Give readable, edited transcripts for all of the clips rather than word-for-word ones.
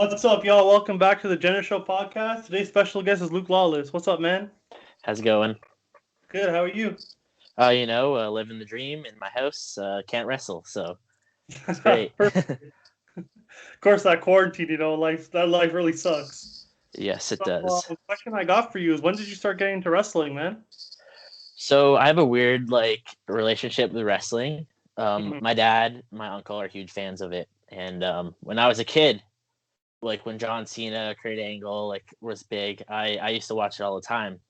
What's up, y'all? Welcome back to the Jenner Show podcast. Today's special guest is Luke Lawless. What's up, man? How's it going? Good. How are you? Living the dream in my house. Can't wrestle, so it's great. Perfect. Of course, that quarantine, life really sucks. Yes, it So, does. the question I got for you is, when did you start getting into wrestling, man? So I have a weird relationship with wrestling. Mhm. My dad, my uncle are huge fans of it, and when I was a kid, like when John Cena, Kurt Angle, was big, I used to watch it all the time,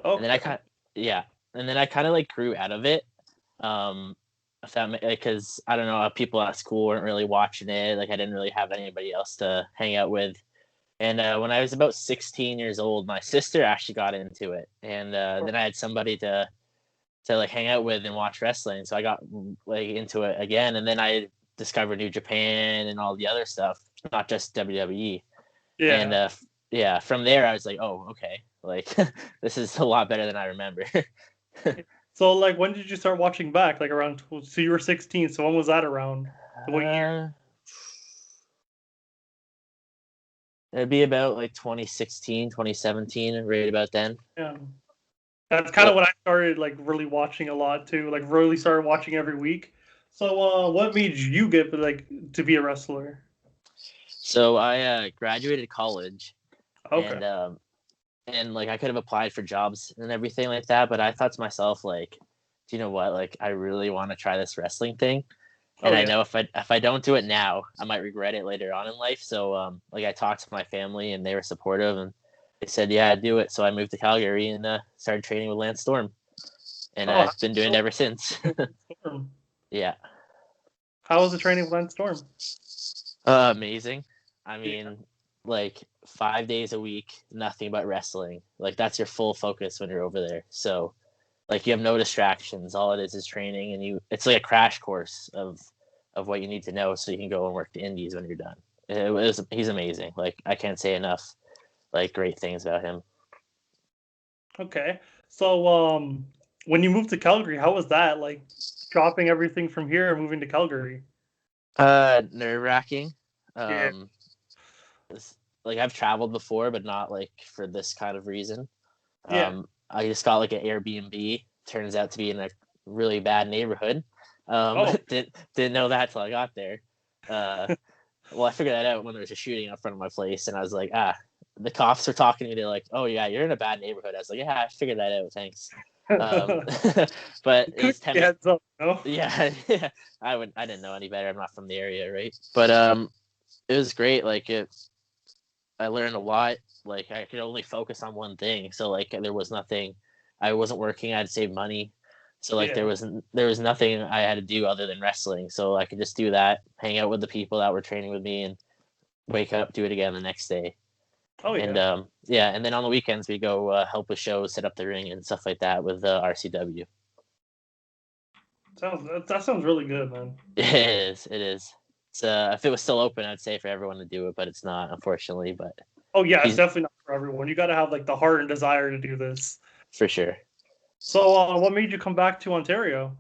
and then Okay. and then I kind of grew out of it. Um, because I don't know, people at school weren't really watching it. Like I didn't really have anybody else to hang out with. And when I was about 16 years old, my sister actually got into it, and then I had somebody to hang out with and watch wrestling. So I got into it again, and then I discovered New Japan and all the other stuff, not just WWE. And Yeah. yeah, from there I was like, oh, okay, this is a lot better than I remember. So, when did you start watching back? So you were 16. So when was that around? What year? uh, It'd be about 2016, 2017, right about then. Yeah. That's kind of What? when I started really watching a lot too. Really started watching every week. So, what made you get to be a wrestler? So I graduated college, Okay. and I could have applied for jobs and everything like that, but I thought to myself, do you know what? I really want to try this wrestling thing, Oh and I yeah. know if I don't do it now, I might regret it later on in life. So I talked to my family, and they were supportive, and they said, yeah, do it. So I moved to Calgary and started training with Lance Storm, and Oh, I've been doing it ever since. Storm. Yeah. How was the training with Lance Storm? Amazing. I Yeah. mean, 5 days a week, nothing but wrestling. That's your full focus when you're over there. So, you have no distractions. All it is training, and it's like a crash course of what you need to know so you can go and work the indies when you're done. He's amazing. I can't say enough great things about him. Okay. So, when you moved to Calgary, how was that? Dropping everything from here and moving to Calgary? Nerve-wracking. Yeah. Um, I've traveled before, but not for this kind of reason. Yeah. I just got an Airbnb. Turns out to be in a really bad neighborhood. Oh. Didn't know that till I got there. Well, I figured that out when there was a shooting out front of my place, and I was like, the cops were talking to me. They're like, oh yeah, you're in a bad neighborhood. I was like, yeah, I figured that out. Thanks. But it was 10 minutes. Heads up, no? Yeah, yeah. I didn't know any better. I'm not from the area, right? But it was great. I learned a lot. I could only focus on one thing, so there was nothing. I wasn't working. I had to save money, so Yeah. there was nothing I had to do other than wrestling. So I could just do that, hang out with the people that were training with me, and wake up, do it again the next day. Oh And yeah. yeah, and then on the weekends we go help with shows, set up the ring and stuff like that with RCW. That sounds really good, man. It is. It is. It's if it was still open, I'd say for everyone to do it, but it's not, unfortunately. But Oh yeah, it's he's definitely not for everyone. You got to have the heart and desire to do this. for sure. So, what made you come back to Ontario?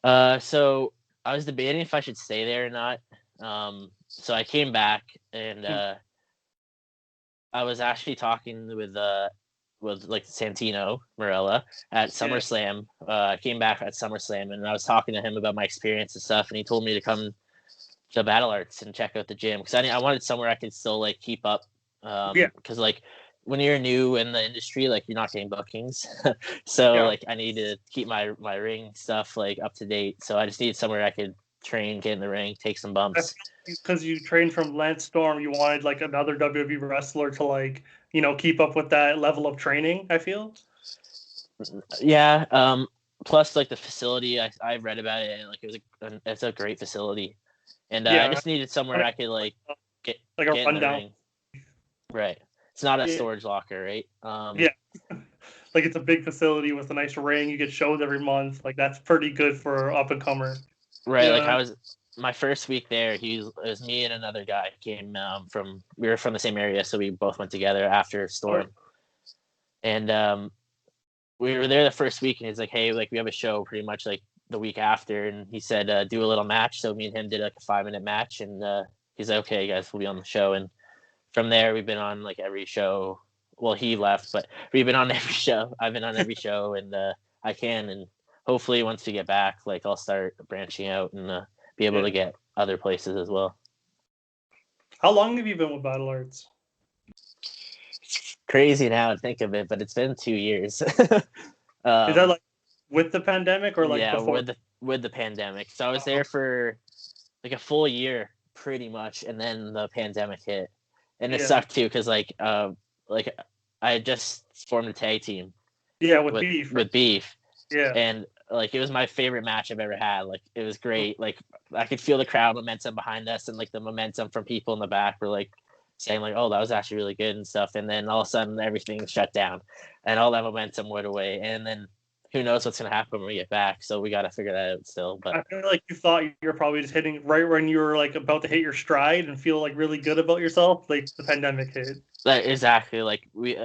So I was debating if I should stay there or not. So I came back, and I was actually talking with Santino Marella at Yeah. SummerSlam. I came back at SummerSlam, and I was talking to him about my experience and stuff, and he told me to come to Battle Arts and check out the gym because I wanted somewhere I could still keep up. Yeah. Because when you're new in the industry, you're not getting bookings, so Yeah. I need to keep my ring stuff up to date. So I just needed somewhere I could train, get in the ring, take some bumps. Because you trained from Lance Storm, you wanted another WWE wrestler to keep up with that level of training. I feel. Yeah. Plus, the facility, I read about it, and it's a great facility, and I Yeah. just needed somewhere I could get A get in the rundown. ring. Right. It's not a Yeah. storage locker, right? Yeah. It's a big facility with a nice ring. You get shows every month. That's pretty good for up and comer. Right. Yeah. I was my first week there. It was me and another guy came we were from the same area, so we both went together after Oh, Storm, and we were there the first week, and he's like, "Hey, we have a show pretty much the week after," and he said, "Do a little match." So me and him did a 5-minute match, and he's like, okay, guys, we'll be on the show. And from there, we've been on like every show. Well, he left, but we've been on every show. I've been on every show, and I can. And hopefully, once we get back, like I'll start branching out and be able to get other places as well. How long have you been with Battle Arts? It's crazy now to think of it, but it's been 2 years. Is that like with the pandemic or like before? with the pandemic. So I was there for like a full year, pretty much, and then the pandemic hit, and it sucked too because like I had just formed a tag team. Yeah, with Beef. With Beef. Yeah. And like it was my favorite match I've ever had. Like it was great. Like I could feel the crowd momentum behind us, and like the momentum from people in the back were like saying like, "Oh, that was actually really good" and stuff. And then all of a sudden everything shut down, and all that momentum went away. And then who knows what's gonna happen when we get back? So we got to figure that out still. But I feel like you thought you were probably just hitting right when you were like about to hit your stride and feel like really good about yourself. Like the pandemic hit. Exactly. Like we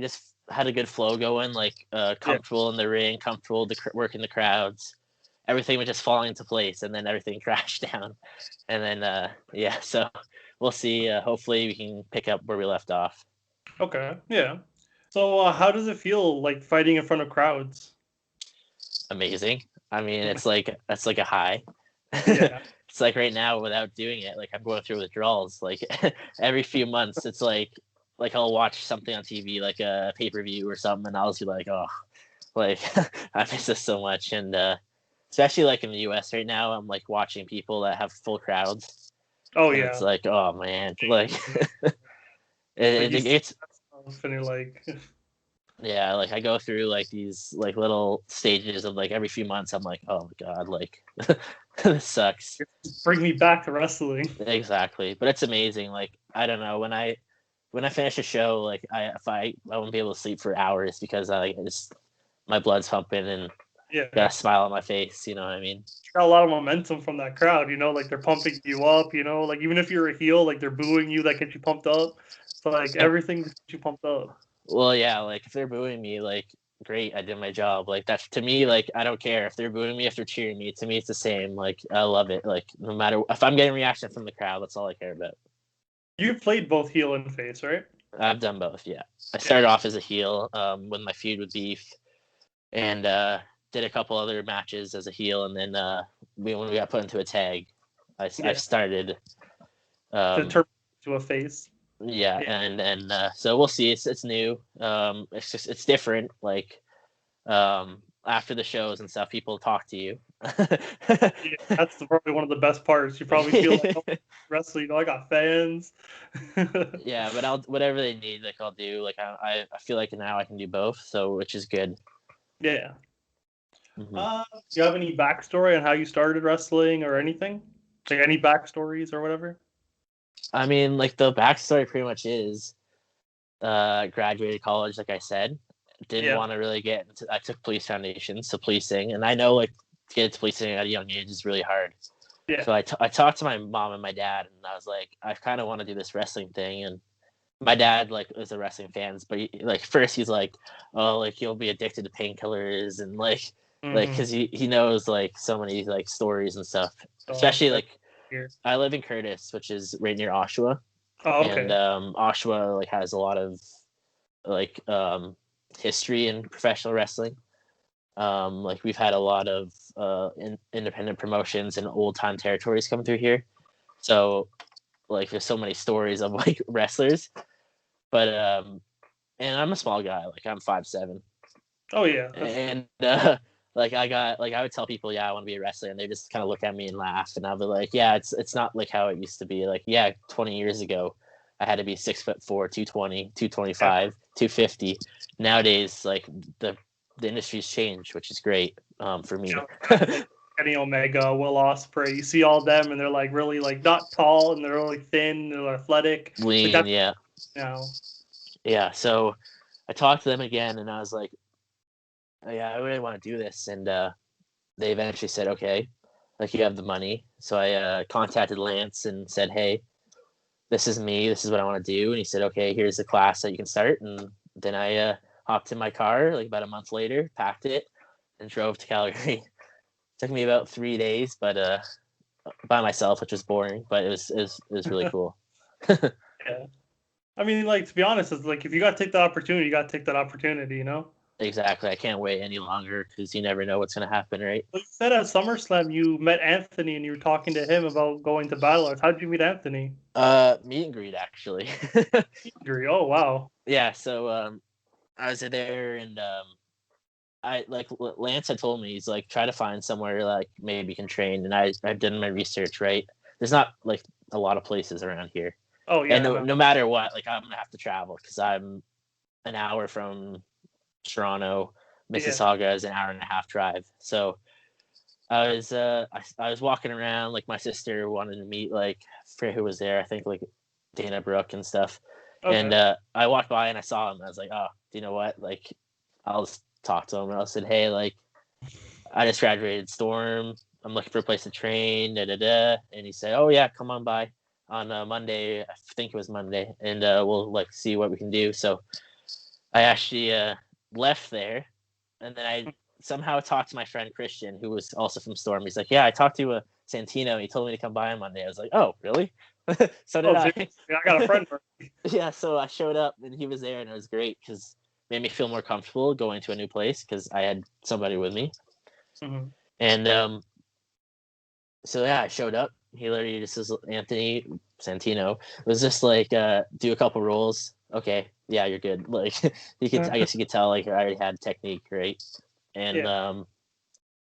just had a good flow going. Like comfortable in the ring, comfortable working the crowds. Everything was just falling into place, and then everything crashed down. And then so we'll see. Hopefully, we can pick up where we left off. Okay. Yeah. So how does it feel like fighting in front of crowds? Amazing. I mean, it's like a high. Yeah. It's like right now without doing it, like I'm going through withdrawals. Like every few months, it's like I'll watch something on TV, like a pay-per-view or something, and I'll be like, oh, like I miss this so much. And especially like in the US right now, I'm like watching people that have full crowds. Oh It's like, oh man, like it's like yeah, like I go through like these like little stages of like every few months I'm like, oh my god, like this sucks. Bring me back to wrestling. Exactly. But it's amazing. Like I don't know, when I finish a show, like I won't be able to sleep for hours because my blood's pumping and got a smile on my face, you know what I mean? Got a lot of momentum from that crowd, like they're pumping you up, like even if you're a heel, like they're booing you, that gets you pumped up. So like everything gets you pumped up. Well, yeah, like if they're booing me, like great, I did my job. Like that's to me, like I don't care if they're booing me, if they're cheering me. To me, it's the same. Like I love it. Like no matter if I'm getting reaction from the crowd, that's all I care about. You've played both heel and face, right? I've done both. Yeah, I started off as a heel with my feud with Beef, and did a couple other matches as a heel, and then when we got put into a tag, I started to turn to a face. Yeah, and so we'll see. It's new. It's different. Like after the shows and stuff, people talk to you. That's probably one of the best parts. You probably feel like wrestling. I got fans. Yeah, but whatever they need, like I'll do. Like I feel like now I can do both, so which is good. Yeah. Mm-hmm. Do you have any backstory on how you started wrestling or anything? Like any backstories or whatever? I mean, like the backstory pretty much is graduated college, like I said. Didn't want to really get into. I took police foundations, so policing, and I know like to get into policing at a young age is really hard. Yeah. So I talked to my mom and my dad, and I was like, I kind of want to do this wrestling thing, and my dad like is a wrestling fan, but first he's like, oh, like you'll be addicted to painkillers and like because he knows like so many like stories and stuff, especially like I live in Curtis, which is right near Oshawa. Oh, okay. And Oshawa like has a lot of like history in professional wrestling. Like we've had a lot of independent promotions and old time territories come through here, so like there's so many stories of like wrestlers. But and I'm a small guy, like I'm 5'7". Oh yeah. And like I would tell people, yeah, I want to be a wrestler, and they just kind of look at me and laugh, and I'll be like, yeah, it's not like how it used to be. Like, yeah, 20 years ago, I had to be 6'4", 220, 225, 250. Nowadays, like the industry's changed, which is great for me. Kenny Omega, Will Ospreay, you see all them, and they're like really like not tall, and they're really thin, they're athletic, lean, like yeah. Yeah, so I talked to them again, and I was like, yeah, I really want to do this. And they eventually said, okay, like you have the money. So I contacted Lance and said, hey, this is me. This is what I want to do. And he said, okay, here's the class that you can start. And then I hopped in my car like about a month later, packed it, and drove to Calgary. Took me about 3 days, but by myself, which was boring, but it was really cool. Yeah. I mean, like, to be honest, it's like if you got to take that opportunity, you got to take that opportunity, you know? Exactly. I can't wait any longer because you never know what's gonna happen, right? Well, you said at SummerSlam you met Anthony and you were talking to him about going to Battle Arts. How did you meet Anthony? Meet and greet actually. Agree. Oh, wow. Yeah. So I was there and I like Lance had told me he's like try to find somewhere like maybe you can train, and I've done my research. Right, there's not like a lot of places around here, Oh, and yeah. no matter what, like I'm gonna have to travel because I'm an hour from Toronto. Yeah. Mississauga is an hour and a half drive. So I was walking around, like my sister wanted to meet like I forget who was there. I think like Dana Brooke and stuff. And Okay. I walked by and I saw him. And I was like, oh, do you know what? Like, I'll just talk to him. And I said, hey, like, I just graduated Storm. I'm looking for a place to train. Da da da. And he said, oh yeah, come on by on Monday. I think it was Monday, and we'll like see what we can do. So I actually left there, and then I somehow talked to my friend Christian, who was also from Storm. He's like, "Yeah, I talked to Santino. And he told me to come by on Monday." I was like, "Oh, really?" So did Oh, I. seriously? I got a friend. Yeah, so I showed up, and he was there, and it was great because made me feel more comfortable going to a new place because I had somebody with me. Mm-hmm. And so yeah, I showed up. He literally just says, Anthony Santino was just like, do a couple rolls. Okay, yeah, you're good. Like you could, I guess you could tell like I already had technique, right? And Yeah.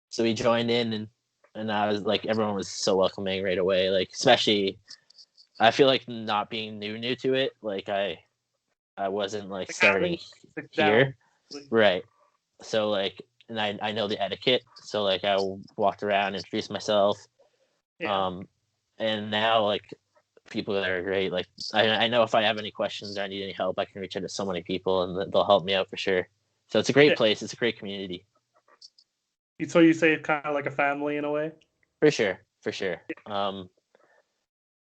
so he joined in, and I was like, everyone was so welcoming right away. Like especially, I feel like not being new to it, like I wasn't like Like starting having sit down. here, right? So like, and I know the etiquette. So like I walked around, introduced myself. Yeah. And now like people that are great. Like I know if I have any questions or I need any help, I can reach out to so many people and they'll help me out for sure. So it's a great Yeah. place. It's a great community. So you say it's kind of like a family in a way? For sure. For sure. I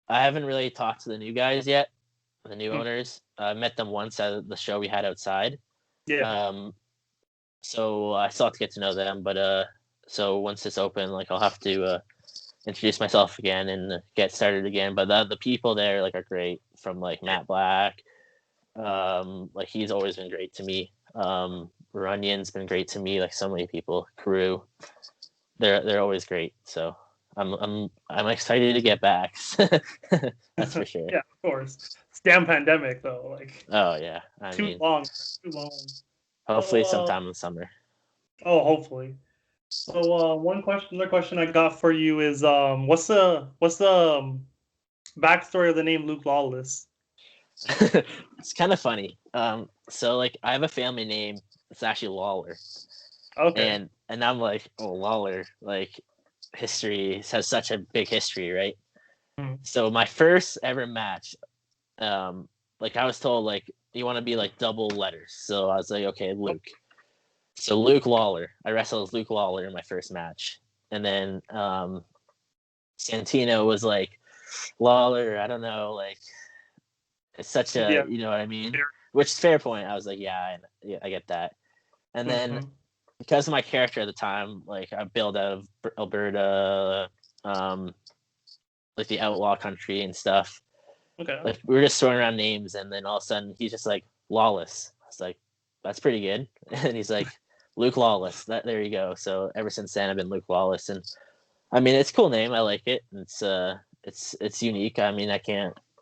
haven't really talked to the new guys yet, the new Hmm. owners. I met them once at the show we had outside. Yeah. Um, so I still have to get to know them, but so once it's open, like I'll have to introduce myself again and get started again. But the people there like are great. From like Matt Black, like he's always been great to me. Runion's been great to me. Like so many people, crew, they're always great. So I'm excited to get back. That's for sure. Yeah, of course. It's damn pandemic though. Like Oh yeah, I too mean, long. Too long. hopefully So sometime in the summer. oh, hopefully. So another question I got for you is what's the backstory of the name Luke Lawless? It's kind of funny. So like I have a family name. It's actually Lawler, Okay. and I'm like, oh Lawler, like history has such a big history, right? Hmm. So my first ever match, like I was told, like you want to be like double letters. So I was like, okay, Luke. So Luke Lawler. I wrestled as Luke Lawler in my first match, and then Santino was like Lawler. I don't know, like it's such a, Yeah. you know what I mean? Which is fair point. I was like, yeah, I get that. And then Mm-hmm. because of my character at the time, like I built out of Alberta, like the outlaw country and stuff. Okay. Like we were just throwing around names, and then all of a sudden he's just like Lawless. I was like, that's pretty good. And he's like Luke Lawless. There you go. So ever since then I've been Luke Lawless, and I mean it's a cool name. I like it. It's unique. I mean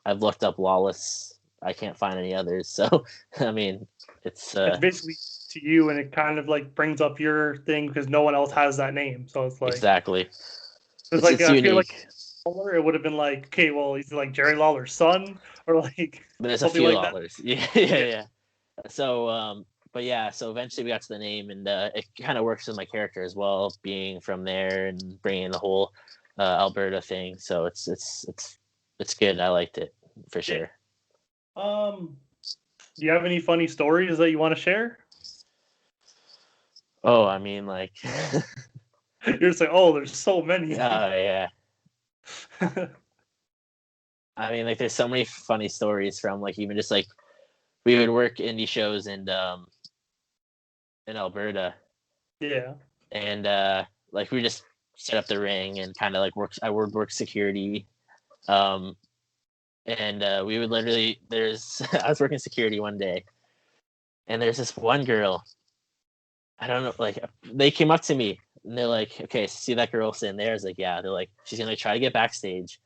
I've looked up Lawless. I can't find any others. So I mean it's It's basically to you, and it kind of like brings up your thing because no one else has that name. So it's like exactly. like It's I feel like unique. Lawler, it would have been like, okay, well, he's like Jerry Lawler's son, or like But there's a something few like that. Lawlers. Yeah, yeah, Yeah. yeah. So but yeah, so eventually we got to the name, and it kind of works with my character as well, being from there and bringing the whole Alberta thing. So it's good. I liked it for Yeah. sure. Do you have any funny stories that you want to share? Oh, I mean, like, You're just like, oh, there's so many. yeah. I mean, like, there's so many funny stories from like even just like we would work indie shows in Alberta, Yeah. and like we just set up the ring and kind of like I would work security. And we would literally, I was working security one day, and there's this one girl. I don't know, like they came up to me and they're like, "Okay, see that girl sitting there?" I was like, "Yeah." They're like, "She's gonna try to get backstage,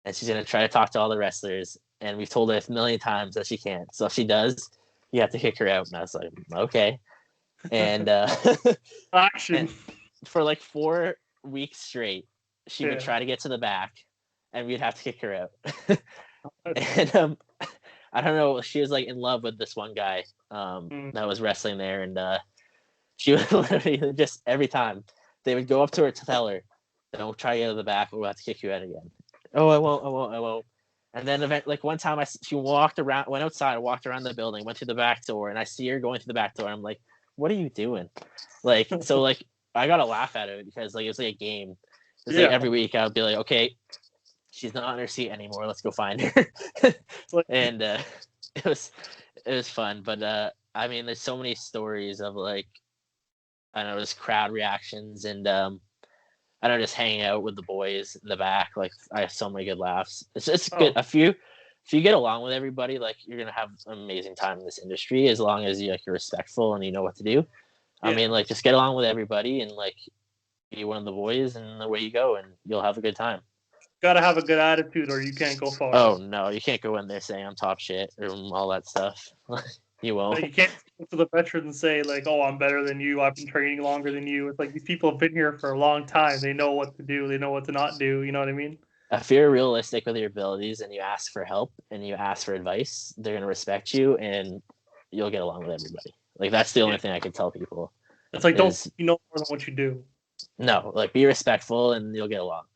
and she's gonna try to talk to all the wrestlers, and we've told her a million times that she can't. So if she does, you have to kick her out." And I was like, "Okay." And Action. and for like 4 weeks straight, she would try to get to the back, and we'd have to kick her out. And I don't know, she was like in love with this one guy that was wrestling there, and she would literally just every time they would go up to her to tell her, "Don't try to get to the back, or we'll have to kick you out again." "Oh, I won't. And then like one time she went outside, walked around the building, went to the back door, and I see her going to the back door. I'm like, "What are you doing?" Like, so like I gotta laugh at it because like it was like a game. It's like every week I would be like, "Okay, she's not on her seat anymore. Let's go find her." And it was fun. But I mean, there's so many stories of like, I don't know, just crowd reactions and I don't know, just hanging out with the boys in the back. Like I have so many good laughs. It's good. If you get along with everybody, like you're gonna have an amazing time in this industry as long as you're respectful and you know what to do. I mean, like just get along with everybody and like be one of the boys, and away you go, and you'll have a good time. Gotta have a good attitude, or you can't go far. Oh no, you can't go in there saying I'm top shit or all that stuff. You won't. You can't go to the veterans and say like, "Oh, I'm better than you. I've been training longer than you." It's like these people have been here for a long time. They know what to do. They know what to not do. You know what I mean? If you're realistic with your abilities and you ask for help and you ask for advice, they're gonna respect you and you'll get along with everybody. Like that's the only thing I can tell people. It's like don't you know more than what you do. No, like be respectful and you'll get along.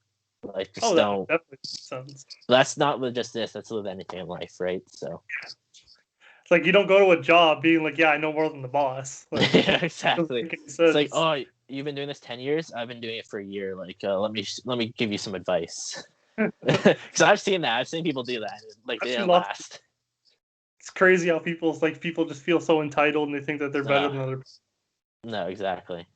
Like just don't. That definitely makes sense. That's not with just this. That's with anything in life, right? So. It's like you don't go to a job being like, "Yeah, I know more than the boss." Like, yeah, exactly. It's like, "Oh, you've been doing this 10 years. I've been doing it for a year. Like, let me give you some advice." Because I've seen that. I've seen people do that. Like they didn't last. It's crazy how people just feel so entitled and they think that they're better than other people. No, exactly.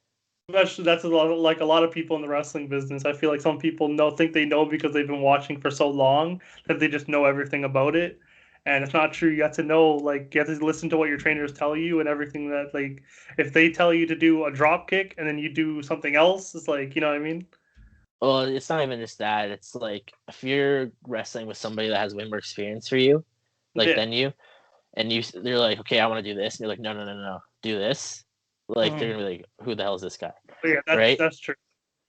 Especially that's a lot of people in the wrestling business. I feel like some people think they know because they've been watching for so long that they just know everything about it. And it's not true. You have to know, like, you have to listen to what your trainers tell you and everything that, like, if they tell you to do a drop kick and then you do something else, it's like, you know what I mean? Well, it's not even just that. It's like if you're wrestling with somebody that has way more experience for you, like than you, and they're like, "Okay, I want to do this," and you're like, "No, do this." Like they're gonna be like, "Who the hell is this guy?" Right? That's true.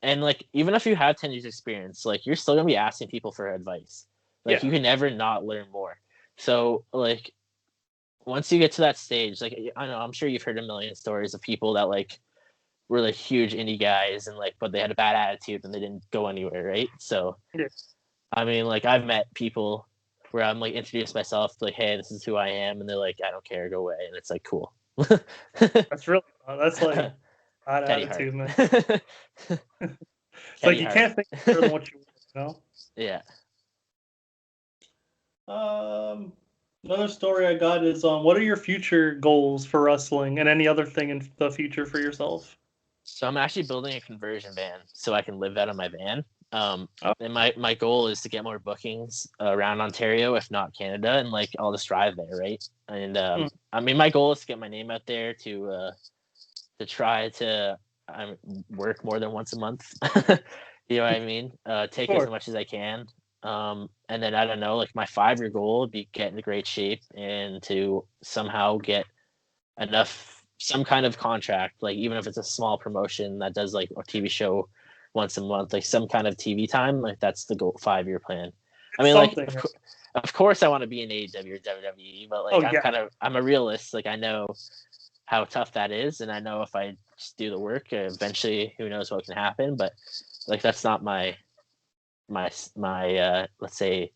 And like even if you have 10 years experience, like you're still gonna be asking people for advice. Like you can never not learn more. So like once you get to that stage, like I know I'm sure you've heard a million stories of people that like were like huge indie guys and like but they had a bad attitude and they didn't go anywhere, right? So I mean like I've met people where I'm like introduced myself like, "Hey, this is who I am," and they're like, "I don't care, go away," and it's like cool. That's like bad attitude, man. It's like you can't think better than what you know. Yeah. Another story I got is what are your future goals for wrestling and any other thing in the future for yourself? So I'm actually building a conversion van so I can live out of my van. And my goal is to get more bookings around Ontario, if not Canada, and like I'll just drive there, right? And I mean, my goal is to get my name out there to try to work more than once a month. You know what I mean? Take as much as I can. And then I don't know, like my 5-year goal would be get into great shape and to somehow get some kind of contract, like even if it's a small promotion that does like a TV show once a month, like some kind of TV time, like that's the goal 5-year plan. I mean, like of course I want to be in AEW or WWE, but like I'm a realist. Like I know how tough that is, and I know if I just do the work, eventually who knows what can happen. But like that's not my let's say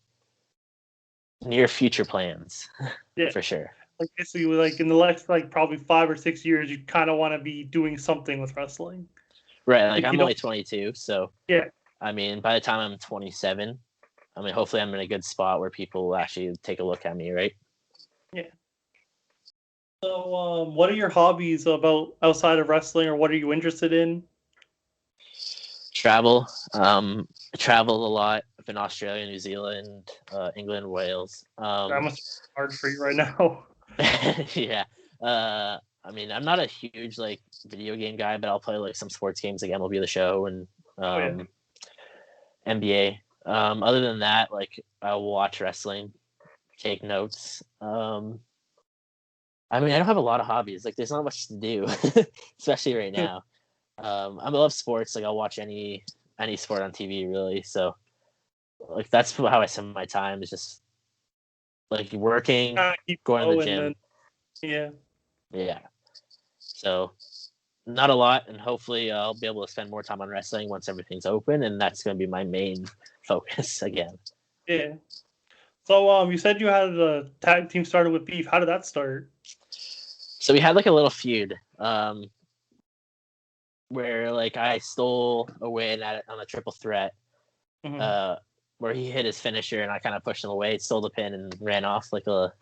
near future plans for sure. Like basically, like in the next like probably 5 or 6 years, you kind of want to be doing something with wrestling, right? Like I'm only 22, so I mean, by the time I'm 27, I mean, hopefully I'm in a good spot where people will actually take a look at me, right? Yeah. So, what are your hobbies about outside of wrestling, or what are you interested in? Travel. I traveled a lot. I've been Australia, New Zealand, England, Wales. That must be hard for you right now. Yeah. I mean, I'm not a huge like video game guy, but I'll play like some sports games like MLB The Show and NBA. Other than that, like I'll watch wrestling, take notes. I mean, I don't have a lot of hobbies. Like, there's not much to do, especially right now. I love sports. Like, I'll watch any sport on TV, really. So, like, that's how I spend my time. Is just like working, going to the gym. Yeah. So, not a lot, and hopefully, I'll be able to spend more time on wrestling once everything's open, and that's going to be my main focus again. Yeah. So, you said you had a tag team started with Beef. How did that start? So we had like a little feud, where like I stole a win on a triple threat, where he hit his finisher and I kind of pushed him away, stole the pin, and ran off like a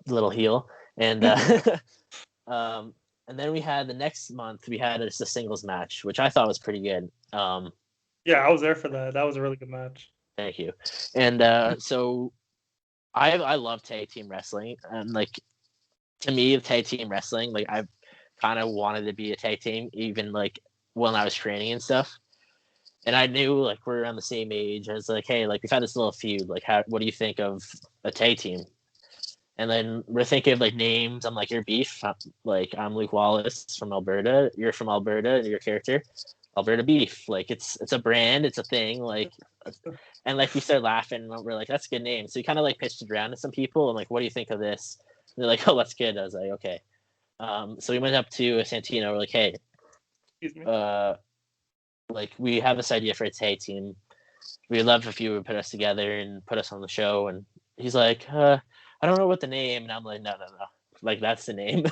little heel, and and then we had the next month we had just a singles match, which I thought was pretty good. Yeah, I was there for that. That was a really good match. Thank you. And so I love tag team wrestling, and like to me, tag team wrestling, like I've kind of wanted to be a tag team, even like when I was training and stuff. And I knew like we're around the same age. I was like, hey, like we've had this little feud. Like, what do you think of a tag team? And then we're thinking of like names. I'm like, you're Beef. I'm Luke Lawless from Alberta. You're from Alberta, and your character, Alberta Beef. Like it's a brand, it's a thing. Like, and like we started laughing. And we're like, that's a good name. So we kind of like pitched it around to some people. I'm like, what do you think of this? And they're like, oh, that's good. I was like, okay. So we went up to Santino. We're like, hey, like we have this idea for a tag team. We'd love if you would put us together and put us on the show. And he's like, I don't know what the name. And I'm like, no. Like that's the name.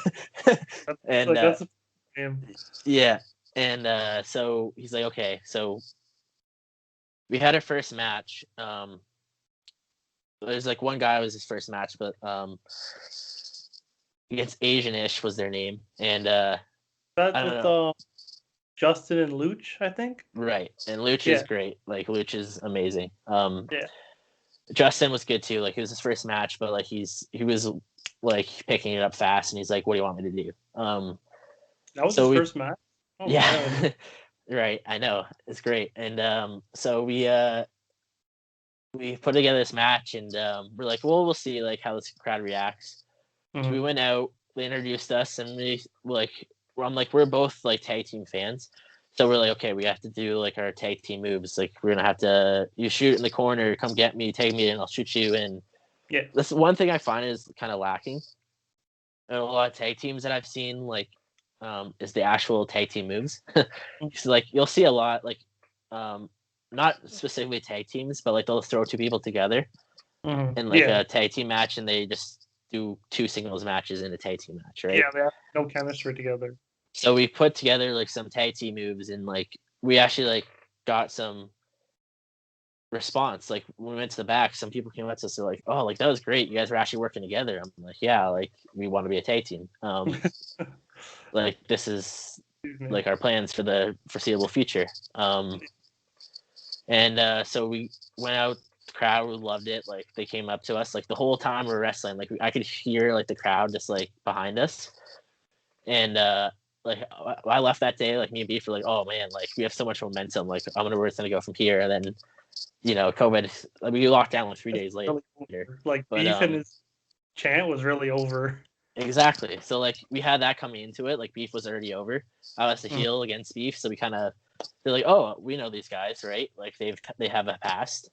And that's the name. Yeah. And so he's like, okay. So we had our first match. There's like one guy was his first match, but against Asian-ish was their name, and that's with Justin and Luch, I think. Right, and Luch is great. Like Luch is amazing. Justin was good too. Like it was his first match, but like he was like picking it up fast, and he's like, "What do you want me to do?" That was his first match. Oh, yeah, right. I know it's great, and so we put together this match, and we're like, well, we'll see like how this crowd reacts. So we went out, they introduced us, and we're both like tag team fans. So we're like, okay, we have to do like our tag team moves. Like we're gonna have to, you shoot in the corner, come get me, take me, and I'll shoot you. And that's one thing I find is kind of lacking. And a lot of tag teams that I've seen, like, is the actual tag team moves. So like you'll see a lot, like, not specifically tag teams, but like they'll throw two people together in like a tag team match, and they just do two singles matches in a tag team match, right? Yeah, they have no chemistry together. So we put together like some tag team moves, and like we actually like got some response. Like when we went to the back, some people came up to us, they're like, "Oh, like that was great. You guys were actually working together." I'm like, "Yeah, like we want to be a tag team. Like this is like our plans for the foreseeable future." And so we went out. The crowd loved it. Like they came up to us like the whole time we were wrestling. Like I could hear like the crowd just like behind us. And like I left that day, like me and Beef were like, oh man, like we have so much momentum. Like I wonder where it's gonna go from here. And then, COVID. Like we locked down like 3 days later. Like Beef and his chant was really over. Exactly. So like we had that coming into it. Like Beef was already over. I was the heel against Beef, so we kind of they're like, oh, we know these guys, right? Like they have a past.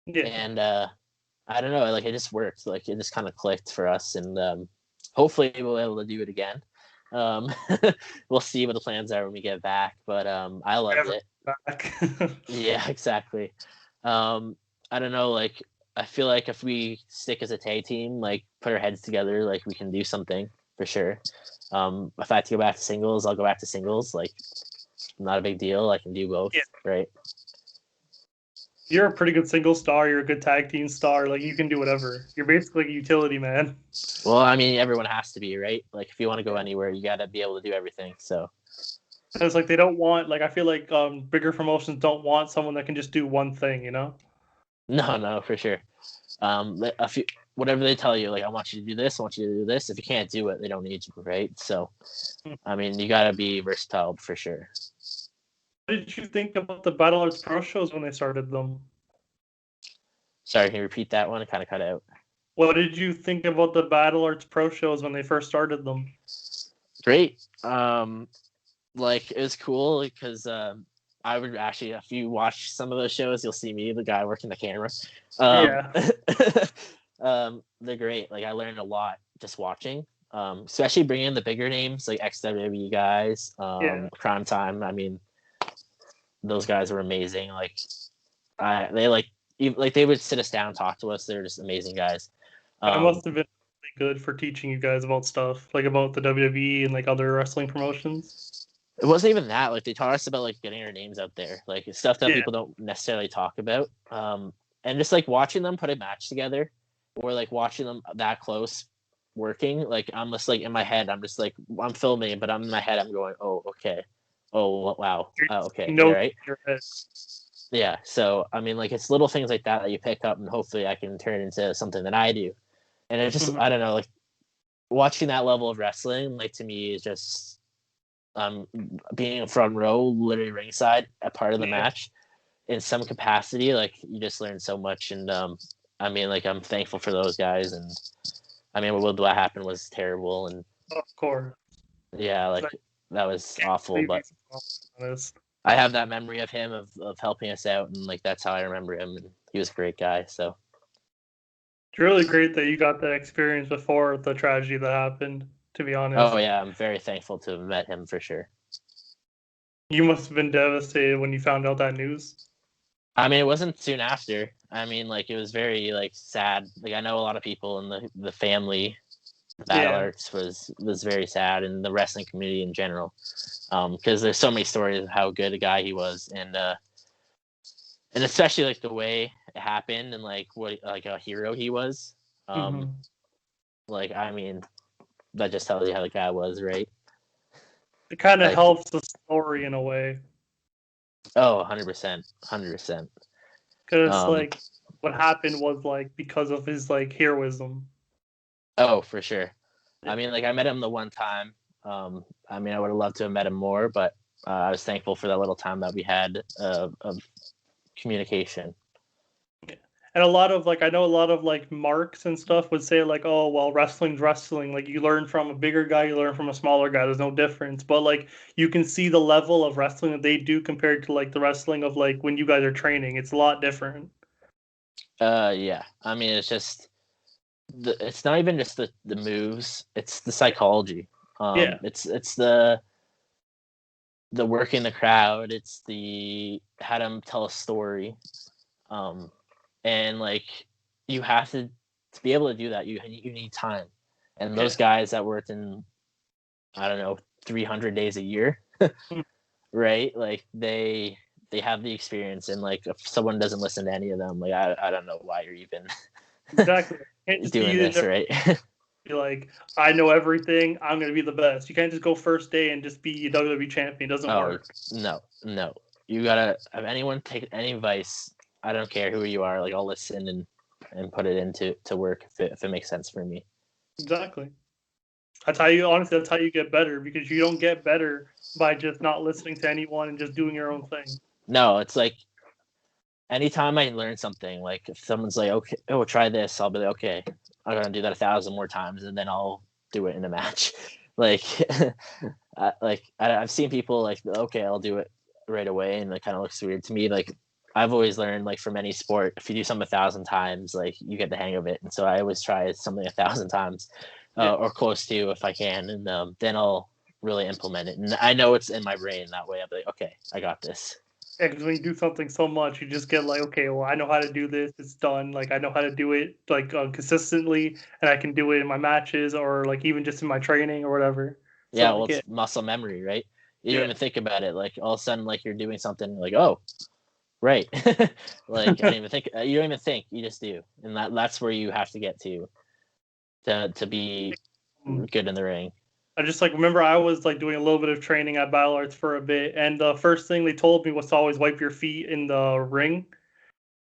Yeah. And I don't know, like it just worked. Like it just kind of clicked for us, and hopefully we'll be able to do it again. We'll see what the plans are when we get back, but I loved it. Yeah, exactly. I don't know, like I feel like if we stick as a tag team, like put our heads together, like we can do something for sure. If I have to go back to singles, I'll go back to singles. Like not a big deal. I can do both, right? You're a pretty good single star. You're a good tag team star. Like you can do whatever. You're basically a utility man. Well, I mean, everyone has to be, right? Like if you want to go anywhere, you got to be able to do everything. So It's like they don't want, like, I feel like bigger promotions don't want someone that can just do one thing, you know? No, for sure. A few, whatever they tell you, like I want you to do this, I want you to do this. If you can't do it, they don't need you, right? So, Hmm. I mean, you gotta be versatile for sure. What did you think about the Battle Arts Pro shows when they started them? Sorry, can you repeat that one? It kind of cut out. What did you think about the Battle Arts Pro shows when they first started them? Great. Like it was cool because I would actually, if you watch some of those shows, you'll see me, the guy working the camera. Um, Yeah, they're great. Like I learned a lot just watching. Especially bringing in the bigger names like XWE guys, yeah. Crime Time. I mean, those guys were amazing. Like they like even, like they would sit us down, talk to us. They're just amazing guys. That Um, must have been really good for teaching you guys about stuff, like about the WWE and like other wrestling promotions. it wasn't even that. Like they taught us about like getting our names out there, like stuff that Yeah. people don't necessarily talk about. And just like watching them put a match together, or like watching them that close working. Like I'm just like in my head, I'm just like I'm filming, but I'm in my head, I'm going, oh okay, oh wow, oh, okay, You you're know right. in your head. Yeah. So I mean, like it's little things like that that you pick up, and hopefully I can turn into something that I do. And it just Mhm. I don't know, like watching that level of wrestling, like to me is just being in front row, literally ringside, a part of the Yeah, match in some capacity. Like you just learn so much, and I mean, like I'm thankful for those guys, and I mean, what happened was terrible, and of course. yeah, I like that was can't awful, believe but he's honest. I have that memory of him of helping us out, and like that's how I remember him, and he was a great guy. So It's really great that you got that experience before the tragedy that happened, to be oh honest. yeah, I'm very thankful to have met him for sure. You must have been devastated when you found out that news. I mean, it wasn't soon after. I mean, like it was very like sad. Like I know a lot of people in the family Battle Yeah. Arts was very sad, and the wrestling community in general, because there's so many stories of how good a guy he was, and especially like the way it happened, and like what like a hero he was. Um, Hmm. like I mean, that just tells you how the guy was, right? It kind of Like helps the story in a way. oh, 100%, 100%. Because, Um, like, what happened was, like, because of his, like, heroism. oh, for sure. Yeah. I mean, like I met him the one time. I mean, I would have loved to have met him more, but I was thankful for that little time that we had of communication. And a lot of, like, I know a lot of, like, marks and stuff would say, like, oh, well, wrestling's wrestling. Like, you learn from a bigger guy, you learn from a smaller guy. There's no difference. But, like, you can see the level of wrestling that they do compared to, like, the wrestling of, like, when you guys are training. It's a lot different. Yeah. I mean, it's just it's not even just the moves; it's the psychology. Yeah. It's the work in the crowd. It's the how to tell a story. Um, and like you have to be able to do that. You need time, and those Yeah. guys that worked in I don't know 300 days a year, Mm. right? Like they have the experience, and like if someone doesn't listen to any of them, like I don't know why you're even Exactly. You can't just doing be this, there right? be like, I know everything. I'm gonna be the best. You can't just go first day and just be a WWE champion. It doesn't Oh work. no. You gotta have anyone take any advice. I don't care who you are. Like I'll listen and put it into to work if it makes sense for me. Exactly. That's how you honestly. That's how you get better because you don't get better by just not listening to anyone and just doing your own thing. No, it's like anytime I learn something, like if someone's like, okay, oh, try this, I'll be like, okay, I'm gonna do that 1,000 more times, and then I'll do it in a match. Like, I've seen people like, okay, I'll do it right away, and it kind of looks weird to me. Like, I've always learned, like from any sport, if you do something 1,000 times, like you get the hang of it. And so I always try something 1,000 times, Yeah. or close to if I can, and then I'll really implement it. And I know it's in my brain that way. I'll be like, okay, I got this. Yeah, because when you do something so much, you just get like, okay, well, I know how to do this. It's done. Like, I know how to do it like consistently, and I can do it in my matches or like even just in my training or whatever. So Yeah, well, like, yeah, it's muscle memory, right? You don't yeah, even think about it. Like all of a sudden, like you're doing something, like oh, right. Like I didn't even think. You don't even think. You just do, and that's where you have to get to be Mm. good in the ring. I just like remember I was like doing a little bit of training at Battle Arts for a bit, and the first thing they told me was to always wipe your feet in the ring,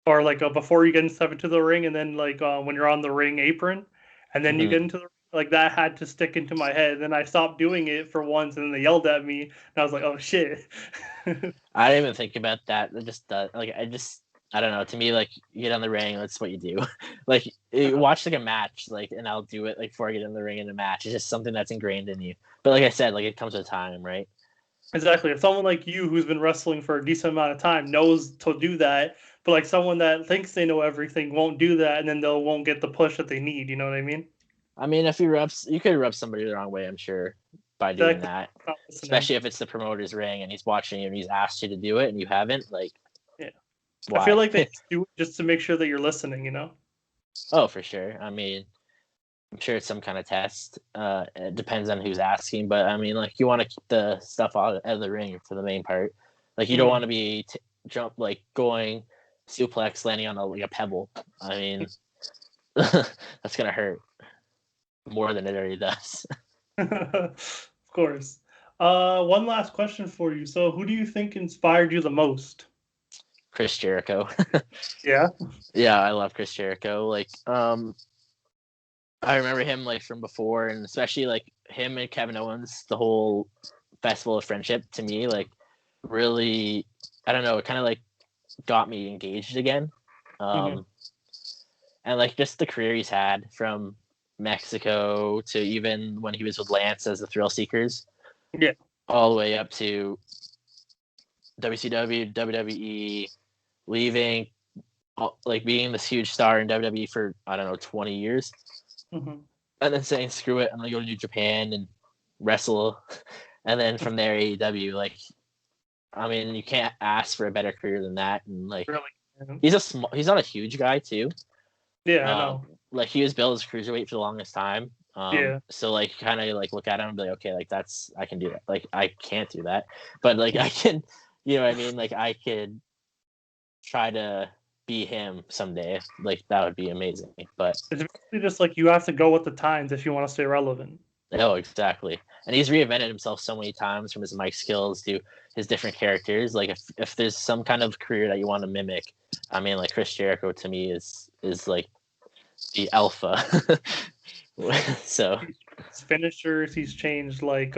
or like before you get into step into the ring, and then like when you're on the ring apron, and then you Mhm. get into the like that had to stick into my head. And then I stopped doing it for once, and then they yelled at me, and I was like, oh shit. I didn't even think about that. It just like I don't know. To me, like you get on the ring, that's what you do. Like you watch like a match, like, and I'll do it like before I get in the ring in a match. It's just something that's ingrained in you. But like I said, like it comes with time, right? Exactly. If someone like you who's been wrestling for a decent amount of time knows to do that, but like someone that thinks they know everything won't do that, and then they won't get the push that they need. You know what I mean? I mean, if you could rub somebody the wrong way, I'm sure, by doing Exactly. that. Not listening. Especially if it's the promoter's ring and he's watching you and he's asked you to do it and you haven't. Like, Yeah. I feel why? like they just do it just to make sure that you're listening. You know? Oh, for sure. I mean, I'm sure it's some kind of test. It depends on who's asking, but I mean, like you want to keep the stuff out of the ring for the main part. Like you don't Mm-hmm. want to be jump like going suplex landing on like a pebble. I mean, that's gonna hurt more than it already does. Of course. One last question for you. So, who do you think inspired you the most? Chris Jericho. Yeah. Yeah, I love Chris Jericho. Like, I remember him like from before, and especially like him and Kevin Owens, the whole festival of friendship to me, like really, I don't know, it kind of like got me engaged again. Mm-hmm. Um, and like just the career he's had from Mexico to even when he was with Lance as the Thrill Seekers, Yeah. all the way up to WCW, WWE, leaving, like being this huge star in WWE for I don't know 20 years, Mm-hmm. and then saying screw it, I'm gonna go to New Japan and wrestle, and then from there AEW. Like, I mean, you can't ask for a better career than that. And like, Really. he's not a huge guy too. Yeah, I Um, know. like he was billed as cruiserweight for the longest time. Yeah. So like kind of like look at him and be like, okay, like that's I can do that. Like I can't do that, but like I can, you know what I mean? Like I could try to be him someday. Like that would be amazing. But It's basically just like you have to go with the times if you want to stay relevant. no, exactly. And he's reinvented himself so many times from his mic skills to his different characters. Like if there's some kind of career that you want to mimic, I mean like Chris Jericho to me is like the alpha. So His finishers, he's changed like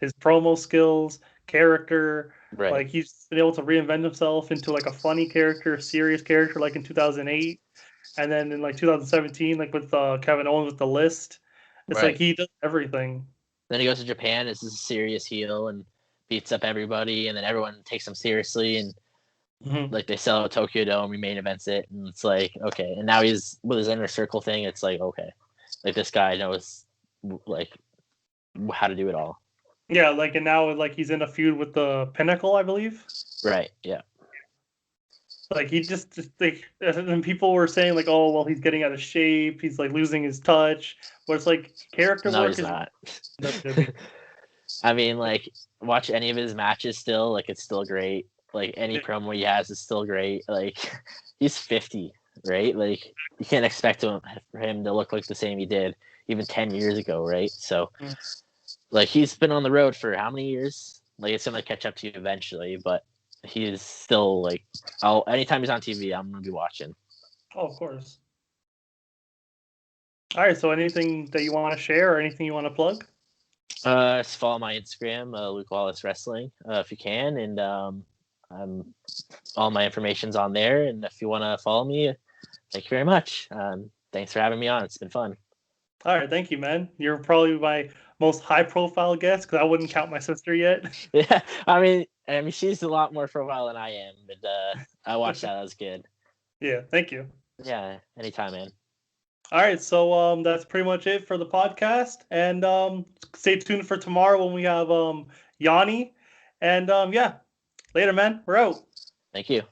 his promo skills, character. right. Like he's been able to reinvent himself into like a funny character, a serious character, like in 2008, and then in like 2017, like with Kevin Owens with the list. It's like Right. he does everything. Then he goes to Japan as a serious heel and beats up everybody, and then everyone takes him seriously, and Mm-hmm. like they sell out Tokyo Dome, he main events it, and it's like okay. And now he's with his inner circle thing. It's like okay, like this guy knows like how to do it all. Yeah, like and now like he's in a feud with the Pinnacle, I believe. Right. Yeah. Like he just like and people were saying like, oh well, he's getting out of shape. He's like losing his touch. But it's like character No, work he's is not. WWE. I mean, like, watch any of his matches still, like, it's still great. Like, any Yeah, promo he has is still great. Like, he's 50, right? Like, you can't expect for him to look like the same he did even 10 years ago, right? So, mm. like, he's been on the road for how many years? Like, it's going to catch up to you eventually, but he's still, like, anytime he's on TV, I'm going to be watching. Oh, of course. All right. So anything that you want to share or anything you want to plug? Just follow my Instagram, Luke Lawless Wrestling, if you can, and all my information's on there. And if you want to follow me, thank you very much. Thanks for having me on. It's been fun. All right. Thank you, man. You're probably my most high-profile guest because I wouldn't count my sister yet. Yeah, I mean, she's a lot more profile than I am, but I watched that. That was good. Yeah. Thank you. Yeah, anytime, man. All right. So that's pretty much it for the podcast, and stay tuned for tomorrow when we have Yanni, and yeah. Later, man. We're out. Thank you.